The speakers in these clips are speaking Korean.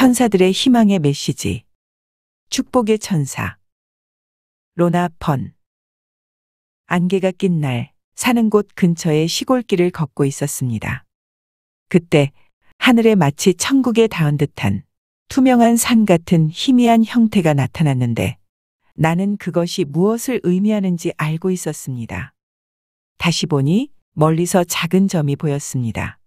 천사들의 희망의 메시지. 축복의 천사. 로나 펀. 안개가 낀 날, 사는 곳 근처의 시골길을 걷고 있었습니다. 그때 하늘에 마치 천국에 닿은 듯한 투명한 산 같은 희미한 형태가 나타났는데 나는 그것이 무엇을 의미하는지 알고 있었습니다. 다시 보니 멀리서 작은 점이 보였습니다.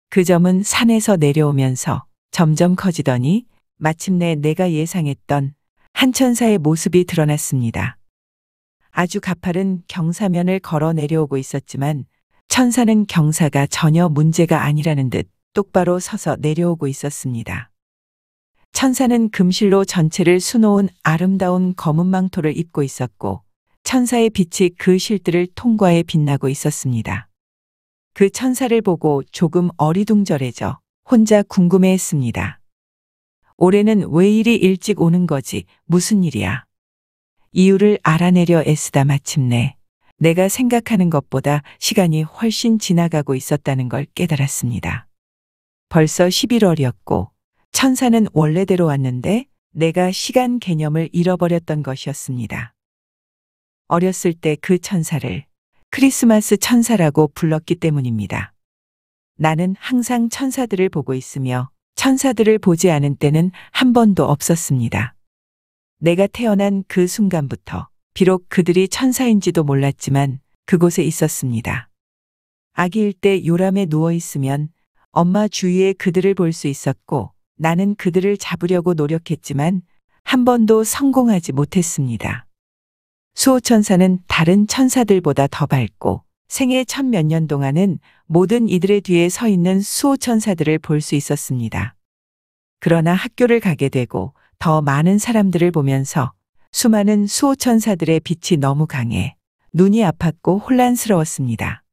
그 점은 산에서 내려오면서 점점 커지더니 마침내 내가 예상했던 한 천사의 모습이 드러났습니다. 아주 가파른 경사면을 걸어 내려오고 있었지만 천사는 경사가 전혀 문제가 아니라는 듯 똑바로 서서 내려오고 있었습니다. 천사는 금실로 전체를 수놓은 아름다운 검은 망토를 입고 있었고 천사의 빛이 그 실들을 통과해 빛나고 있었습니다. 그 천사를 보고 조금 어리둥절해져 혼자 궁금해했습니다. 올해는 왜 이리 일찍 오는 거지? 무슨 일이야? 이유를 알아내려 애쓰다 마침내 내가 생각하는 것보다 시간이 훨씬 지나가고 있었다는 걸 깨달았습니다. 벌써 11월이었고 천사는 원래대로 왔는데 내가 시간 개념을 잃어버렸던 것이었습니다. 어렸을 때 그 천사를 크리스마스 천사라고 불렀기 때문입니다. 나는 항상 천사들을 보고 있으며 천사들을 보지 않은 때는 한 번도 없었습니다. 내가 태어난 그 순간부터 비록 그들이 천사인지도 몰랐지만 그곳에 있었습니다. 아기일 때 요람에 누워 있으면 엄마 주위에 그들을 볼 수 있었고 나는 그들을 잡으려고 노력했지만 한 번도 성공하지 못했습니다. 수호천사는 다른 천사들보다 더 밝고 생애 1000몇 년 동안은 모든 이들의 뒤에 서 있는 수호천사들을 볼 수 있었습니다. 그러나 학교를 가게 되고 더 많은 사람들을 보면서 수많은 수호천사들의 빛이 너무 강해 눈이 아팠고 혼란스러웠습니다.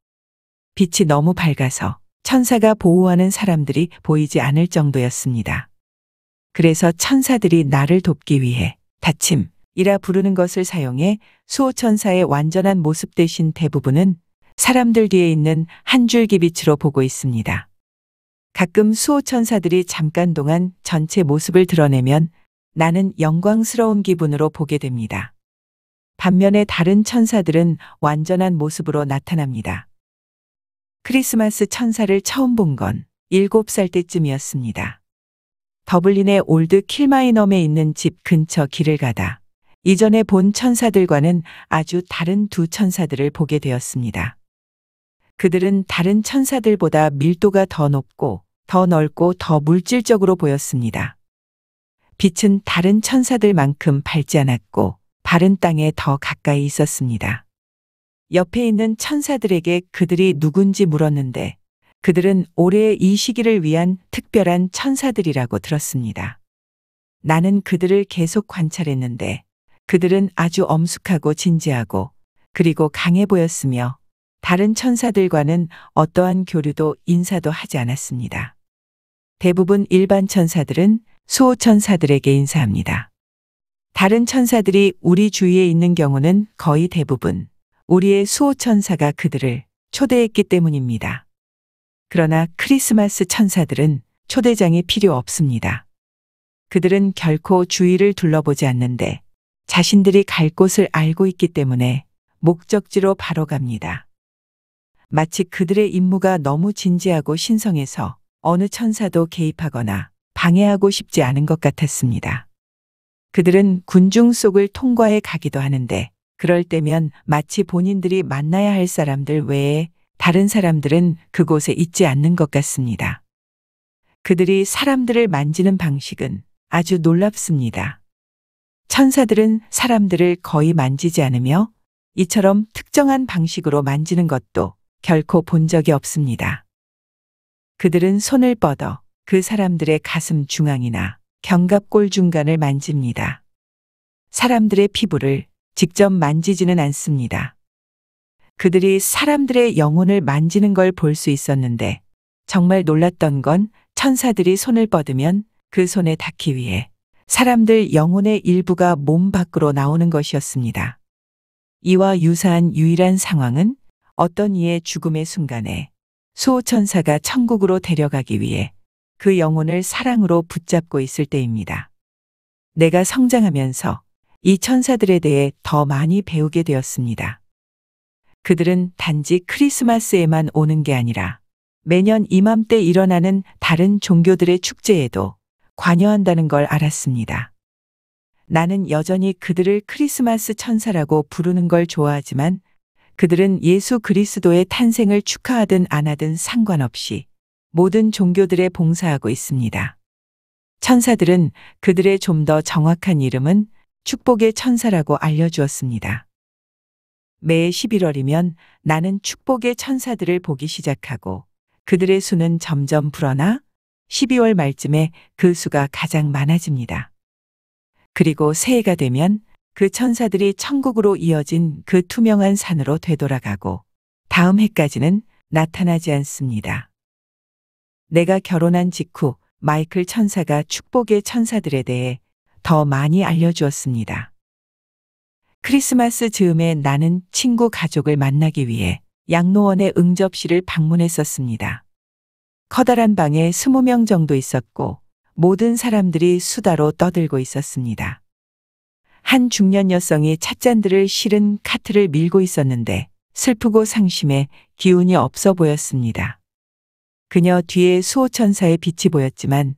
빛이 너무 밝아서 천사가 보호하는 사람들이 보이지 않을 정도였습니다. 그래서 천사들이 나를 돕기 위해 다침이라 부르는 것을 사용해 수호천사의 완전한 모습 대신 대부분은 사람들 뒤에 있는 한 줄기 빛으로 보고 있습니다. 가끔 수호천사들이 잠깐 동안 전체 모습을 드러내면 나는 영광스러운 기분으로 보게 됩니다. 반면에 다른 천사들은 완전한 모습으로 나타납니다. 크리스마스 천사를 처음 본 건 7살 때쯤이었습니다. 더블린의 올드 킬마이넘에 있는 집 근처 길을 가다 이전에 본 천사들과는 아주 다른 두 천사들을 보게 되었습니다. 그들은 다른 천사들보다 밀도가 더 높고 더 넓고 더 물질적으로 보였습니다. 빛은 다른 천사들만큼 밝지 않았고 바른 땅에 더 가까이 있었습니다. 옆에 있는 천사들에게 그들이 누군지 물었는데 그들은 올해의 이 시기를 위한 특별한 천사들이라고 들었습니다. 나는 그들을 계속 관찰했는데 그들은 아주 엄숙하고 진지하고 그리고 강해 보였으며 다른 천사들과는 어떠한 교류도 인사도 하지 않았습니다. 대부분 일반 천사들은 수호천사들에게 인사합니다. 다른 천사들이 우리 주위에 있는 경우는 거의 대부분 우리의 수호천사가 그들을 초대했기 때문입니다. 그러나 크리스마스 천사들은 초대장이 필요 없습니다. 그들은 결코 주위를 둘러보지 않는데 자신들이 갈 곳을 알고 있기 때문에 목적지로 바로 갑니다. 마치 그들의 임무가 너무 진지하고 신성해서 어느 천사도 개입하거나 방해하고 싶지 않은 것 같았습니다. 그들은 군중 속을 통과해 가기도 하는데 그럴 때면 마치 본인들이 만나야 할 사람들 외에 다른 사람들은 그곳에 있지 않는 것 같습니다. 그들이 사람들을 만지는 방식은 아주 놀랍습니다. 천사들은 사람들을 거의 만지지 않으며 이처럼 특정한 방식으로 만지는 것도 결코 본 적이 없습니다. 그들은 손을 뻗어 그 사람들의 가슴 중앙이나 견갑골 중간을 만집니다. 사람들의 피부를 직접 만지지는 않습니다. 그들이 사람들의 영혼을 만지는 걸 볼 수 있었는데 정말 놀랐던 건 천사들이 손을 뻗으면 그 손에 닿기 위해 사람들 영혼의 일부가 몸 밖으로 나오는 것이었습니다. 이와 유사한 유일한 상황은 어떤 이의 죽음의 순간에 수호천사가 천국으로 데려가기 위해 그 영혼을 사랑으로 붙잡고 있을 때입니다. 내가 성장하면서 이 천사들에 대해 더 많이 배우게 되었습니다. 그들은 단지 크리스마스에만 오는 게 아니라 매년 이맘때 일어나는 다른 종교들의 축제에도 관여한다는 걸 알았습니다. 나는 여전히 그들을 크리스마스 천사라고 부르는 걸 좋아하지만 그들은 예수 그리스도의 탄생을 축하하든 안 하든 상관없이 모든 종교들에 봉사하고 있습니다. 천사들은 그들의 좀 더 정확한 이름은 축복의 천사라고 알려주었습니다. 매 11월이면 나는 축복의 천사들을 보기 시작하고 그들의 수는 점점 불어나 12월 말쯤에 그 수가 가장 많아집니다. 그리고 새해가 되면 그 천사들이 천국으로 이어진 그 투명한 산으로 되돌아가고 다음 해까지는 나타나지 않습니다. 내가 결혼한 직후 마이클 천사가 축복의 천사들에 대해 더 많이 알려주었습니다. 크리스마스 즈음에 나는 친구 가족을 만나기 위해 양로원의 응접실을 방문했었습니다. 커다란 방에 20명 정도 있었고 모든 사람들이 수다로 떠들고 있었습니다. 한 중년 여성이 찻잔들을 실은 카트를 밀고 있었는데 슬프고 상심해 기운이 없어 보였습니다. 그녀 뒤에 수호천사의 빛이 보였지만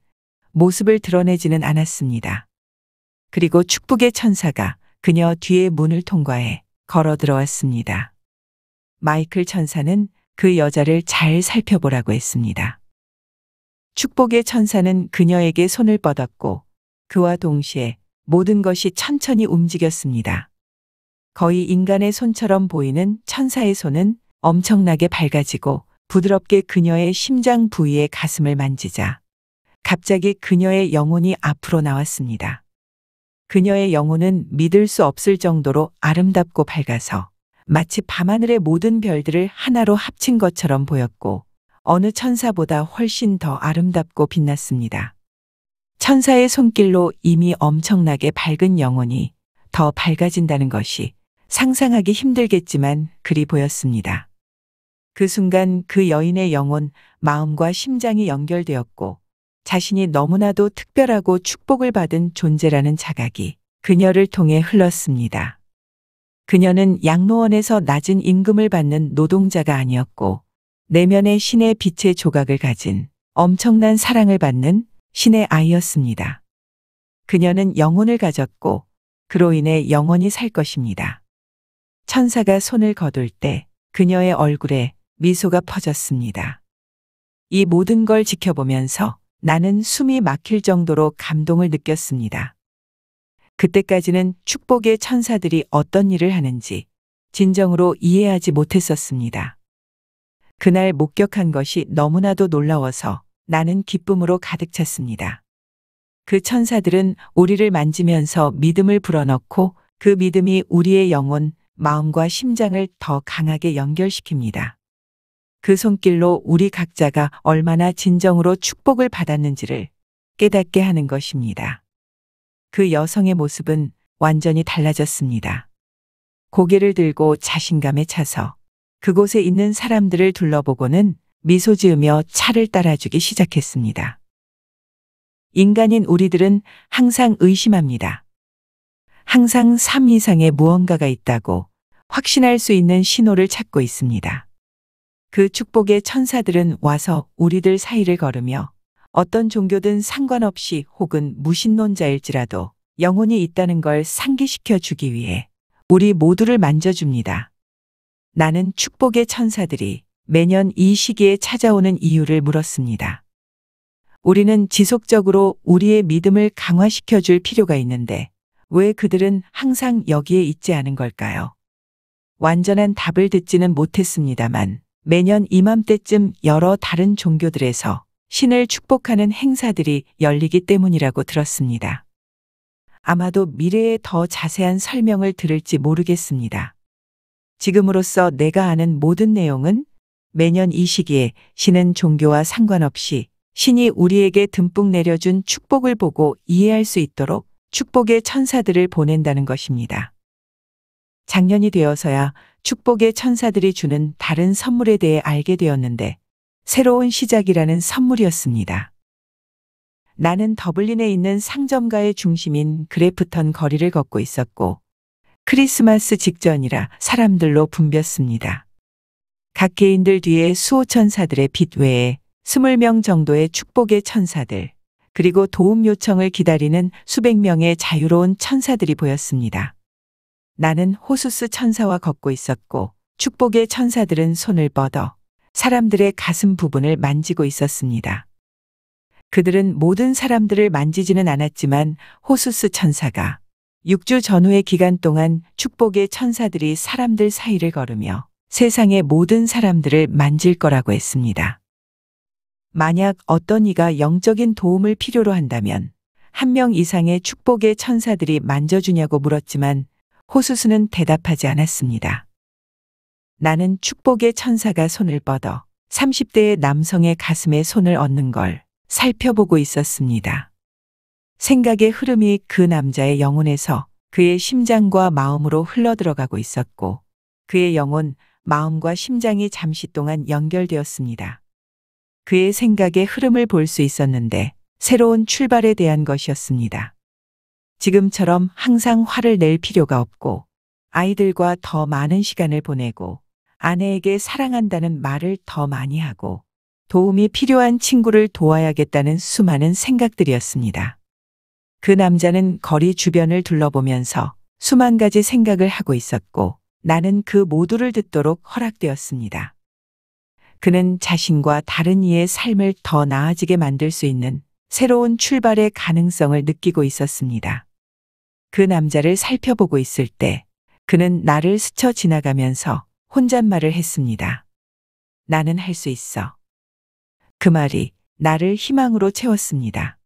모습을 드러내지는 않았습니다. 그리고 축복의 천사가 그녀 뒤에 문을 통과해 걸어 들어왔습니다. 마이클 천사는 그 여자를 잘 살펴보라고 했습니다. 축복의 천사는 그녀에게 손을 뻗었고 그와 동시에 모든 것이 천천히 움직였습니다. 거의 인간의 손처럼 보이는 천사의 손은 엄청나게 밝아지고 부드럽게 그녀의 심장 부위의 가슴을 만지자 갑자기 그녀의 영혼이 앞으로 나왔습니다. 그녀의 영혼은 믿을 수 없을 정도로 아름답고 밝아서 마치 밤하늘의 모든 별들을 하나로 합친 것처럼 보였고 어느 천사보다 훨씬 더 아름답고 빛났습니다. 천사의 손길로 이미 엄청나게 밝은 영혼이 더 밝아진다는 것이 상상하기 힘들겠지만 그리 보였습니다. 그 순간 그 여인의 영혼, 마음과 심장이 연결되었고 자신이 너무나도 특별하고 축복을 받은 존재라는 자각이 그녀를 통해 흘렀습니다. 그녀는 양로원에서 낮은 임금을 받는 노동자가 아니었고 내면의 신의 빛의 조각을 가진 엄청난 사랑을 받는 신의 아이였습니다. 그녀는 영혼을 가졌고 그로 인해 영원히 살 것입니다. 천사가 손을 거둘 때 그녀의 얼굴에 미소가 퍼졌습니다. 이 모든 걸 지켜보면서 나는 숨이 막힐 정도로 감동을 느꼈습니다. 그때까지는 축복의 천사들이 어떤 일을 하는지 진정으로 이해하지 못했었습니다. 그날 목격한 것이 너무나도 놀라워서 나는 기쁨으로 가득 찼습니다. 그 천사들은 우리를 만지면서 믿음을 불어넣고 그 믿음이 우리의 영혼, 마음과 심장을 더 강하게 연결시킵니다. 그 손길로 우리 각자가 얼마나 진정으로 축복을 받았는지를 깨닫게 하는 것입니다. 그 여성의 모습은 완전히 달라졌습니다. 고개를 들고 자신감에 차서 그곳에 있는 사람들을 둘러보고는 미소 지으며 차를 따라주기 시작했습니다. 인간인 우리들은 항상 의심합니다. 항상 삶 이상의 무언가가 있다고 확신할 수 있는 신호를 찾고 있습니다. 그 축복의 천사들은 와서 우리들 사이를 걸으며 어떤 종교든 상관없이 혹은 무신론자일지라도 영혼이 있다는 걸 상기시켜 주기 위해 우리 모두를 만져줍니다. 나는 축복의 천사들이 매년 이 시기에 찾아오는 이유를 물었습니다. 우리는 지속적으로 우리의 믿음을 강화시켜 줄 필요가 있는데 왜 그들은 항상 여기에 있지 않은 걸까요? 완전한 답을 듣지는 못했습니다만 매년 이맘때쯤 여러 다른 종교들에서 신을 축복하는 행사들이 열리기 때문이라고 들었습니다. 아마도 미래에 더 자세한 설명을 들을지 모르겠습니다. 지금으로서 내가 아는 모든 내용은 매년 이 시기에 신은 종교와 상관없이 신이 우리에게 듬뿍 내려준 축복을 보고 이해할 수 있도록 축복의 천사들을 보낸다는 것입니다. 작년이 되어서야 축복의 천사들이 주는 다른 선물에 대해 알게 되었는데 새로운 시작이라는 선물이었습니다. 나는 더블린에 있는 상점가의 중심인 그래프턴 거리를 걷고 있었고 크리스마스 직전이라 사람들로 붐볐습니다. 각 개인들 뒤에 수호천사들의 빛 외에 20명 정도의 축복의 천사들, 그리고 도움 요청을 기다리는 수백 명의 자유로운 천사들이 보였습니다. 나는 호수스 천사와 걷고 있었고 축복의 천사들은 손을 뻗어 사람들의 가슴 부분을 만지고 있었습니다. 그들은 모든 사람들을 만지지는 않았지만 호수스 천사가 6주 전후의 기간 동안 축복의 천사들이 사람들 사이를 걸으며 세상의 모든 사람들을 만질 거라고 했습니다. 만약 어떤 이가 영적인 도움을 필요로 한다면 1명 이상의 축복의 천사들이 만져주냐고 물었지만 호수스는 대답하지 않았습니다. 나는 축복의 천사가 손을 뻗어 30대의 남성의 가슴에 손을 얹는 걸 살펴보고 있었습니다. 생각의 흐름이 그 남자의 영혼에서 그의 심장과 마음으로 흘러들어가고 있었고 그의 영혼, 마음과 심장이 잠시 동안 연결되었습니다. 그의 생각의 흐름을 볼 수 있었는데 새로운 출발에 대한 것이었습니다. 지금처럼 항상 화를 낼 필요가 없고 아이들과 더 많은 시간을 보내고 아내에게 사랑한다는 말을 더 많이 하고 도움이 필요한 친구를 도와야겠다는 수많은 생각들이었습니다. 그 남자는 거리 주변을 둘러보면서 수만 가지 생각을 하고 있었고 나는 그 모두를 듣도록 허락되었습니다. 그는 자신과 다른 이의 삶을 더 나아지게 만들 수 있는 새로운 출발의 가능성을 느끼고 있었습니다. 그 남자를 살펴보고 있을 때 그는 나를 스쳐 지나가면서 혼잣말을 했습니다. 나는 할 수 있어. 그 말이 나를 희망으로 채웠습니다.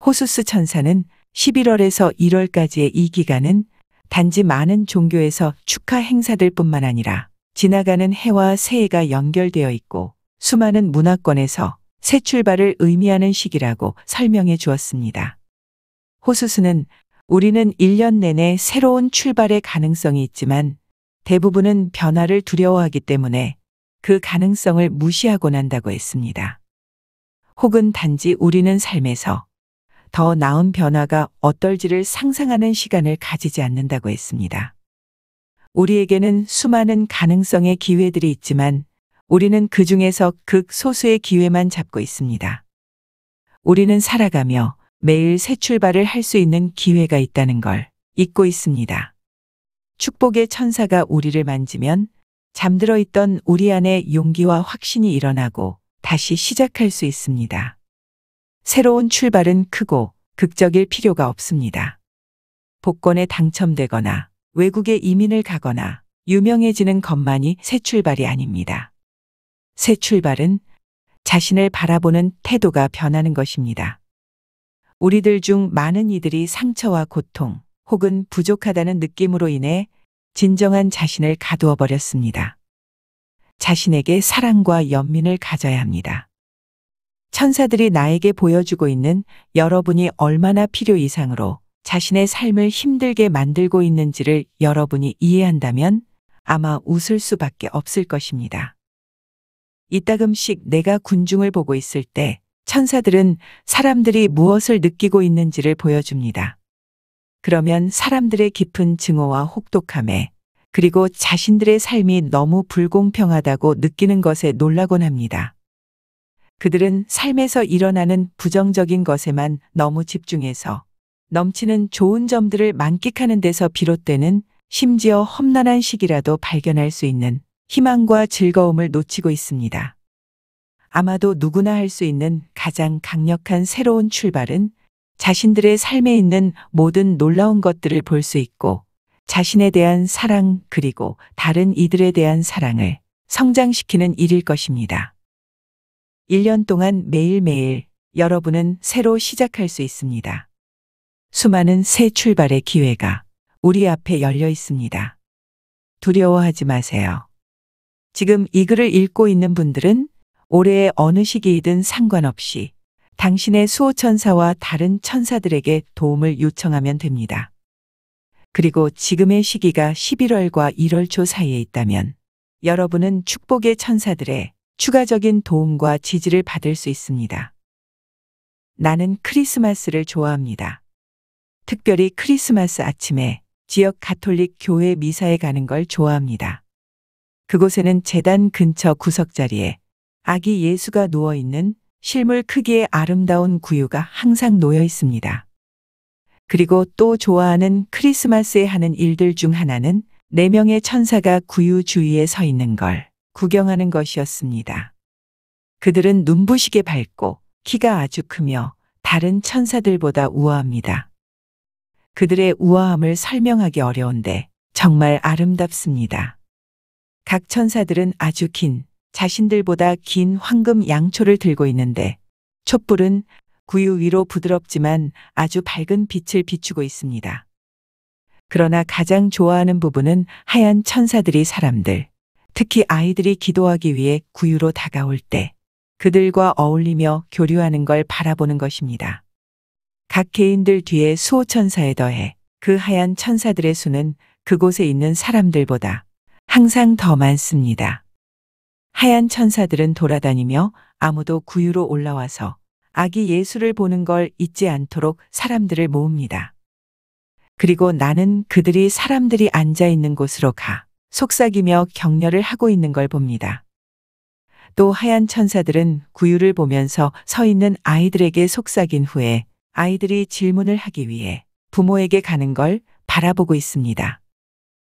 호수스 천사는 11월에서 1월까지의 이 기간은 단지 많은 종교에서 축하 행사들뿐만 아니라 지나가는 해와 새해가 연결되어 있고 수많은 문화권에서 새 출발을 의미하는 시기라고 설명해 주었습니다. 호수스는 우리는 1년 내내 새로운 출발의 가능성이 있지만 대부분은 변화를 두려워하기 때문에 그 가능성을 무시하곤 한다고 했습니다. 혹은 단지 우리는 삶에서 더 나은 변화가 어떨지를 상상하는 시간을 가지지 않는다고 했습니다. 우리에게는 수많은 가능성의 기회들이 있지만 우리는 그 중에서 극소수의 기회만 잡고 있습니다. 우리는 살아가며 매일 새 출발을 할 수 있는 기회가 있다는 걸 잊고 있습니다. 축복의 천사가 우리를 만지면 잠들어 있던 우리 안에 용기와 확신이 일어나고 다시 시작할 수 있습니다. 새로운 출발은 크고 극적일 필요가 없습니다. 복권에 당첨되거나 외국에 이민을 가거나 유명해지는 것만이 새 출발이 아닙니다. 새 출발은 자신을 바라보는 태도가 변하는 것입니다. 우리들 중 많은 이들이 상처와 고통 혹은 부족하다는 느낌으로 인해 진정한 자신을 가두어 버렸습니다. 자신에게 사랑과 연민을 가져야 합니다. 천사들이 나에게 보여주고 있는 여러분이 얼마나 필요 이상으로 자신의 삶을 힘들게 만들고 있는지를 여러분이 이해한다면 아마 웃을 수밖에 없을 것입니다. 이따금씩 내가 군중을 보고 있을 때 천사들은 사람들이 무엇을 느끼고 있는지를 보여줍니다. 그러면 사람들의 깊은 증오와 혹독함에 그리고 자신들의 삶이 너무 불공평하다고 느끼는 것에 놀라곤 합니다. 그들은 삶에서 일어나는 부정적인 것에만 너무 집중해서 넘치는 좋은 점들을 만끽하는 데서 비롯되는 심지어 험난한 시기라도 발견할 수 있는 희망과 즐거움을 놓치고 있습니다. 아마도 누구나 할 수 있는 가장 강력한 새로운 출발은 자신들의 삶에 있는 모든 놀라운 것들을 볼 수 있고 자신에 대한 사랑 그리고 다른 이들에 대한 사랑을 성장시키는 일일 것입니다. 1년 동안 매일매일 여러분은 새로 시작할 수 있습니다. 수많은 새 출발의 기회가 우리 앞에 열려 있습니다. 두려워하지 마세요. 지금 이 글을 읽고 있는 분들은 올해의 어느 시기이든 상관없이 당신의 수호천사와 다른 천사들에게 도움을 요청하면 됩니다. 그리고 지금의 시기가 11월과 1월 초 사이에 있다면 여러분은 축복의 천사들의 추가적인 도움과 지지를 받을 수 있습니다. 나는 크리스마스를 좋아합니다. 특별히 크리스마스 아침에 지역 가톨릭 교회 미사에 가는 걸 좋아합니다. 그곳에는 제단 근처 구석자리에 아기 예수가 누워있는 실물 크기의 아름다운 구유가 항상 놓여 있습니다. 그리고 또 좋아하는 크리스마스에 하는 일들 중 하나는 4명의 천사가 구유 주위에 서 있는 걸 구경하는 것이었습니다. 그들은 눈부시게 밝고 키가 아주 크며 다른 천사들보다 우아합니다. 그들의 우아함을 설명하기 어려운데 정말 아름답습니다. 각 천사들은 아주 긴, 자신들보다 긴 황금 양초를 들고 있는데 촛불은 구유 위로 부드럽지만 아주 밝은 빛을 비추고 있습니다. 그러나 가장 좋아하는 부분은 하얀 천사들이 사람들, 특히 아이들이 기도하기 위해 구유로 다가올 때 그들과 어울리며 교류하는 걸 바라보는 것입니다. 각 개인들 뒤에 수호천사에 더해 그 하얀 천사들의 수는 그곳에 있는 사람들보다 항상 더 많습니다. 하얀 천사들은 돌아다니며 아무도 구유로 올라와서 아기 예수를 보는 걸 잊지 않도록 사람들을 모읍니다. 그리고 나는 그들이 사람들이 앉아 있는 곳으로 가 속삭이며 격려를 하고 있는 걸 봅니다. 또 하얀 천사들은 구유를 보면서 서 있는 아이들에게 속삭인 후에 아이들이 질문을 하기 위해 부모에게 가는 걸 바라보고 있습니다.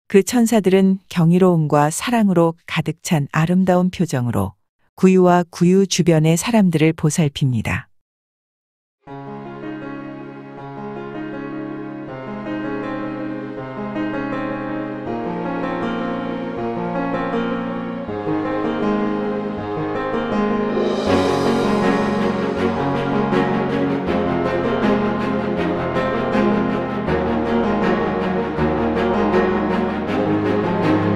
그 천사들은 경이로움과 사랑으로 가득 찬 아름다운 표정으로 구유와 구유 주변의 사람들을 보살핍니다.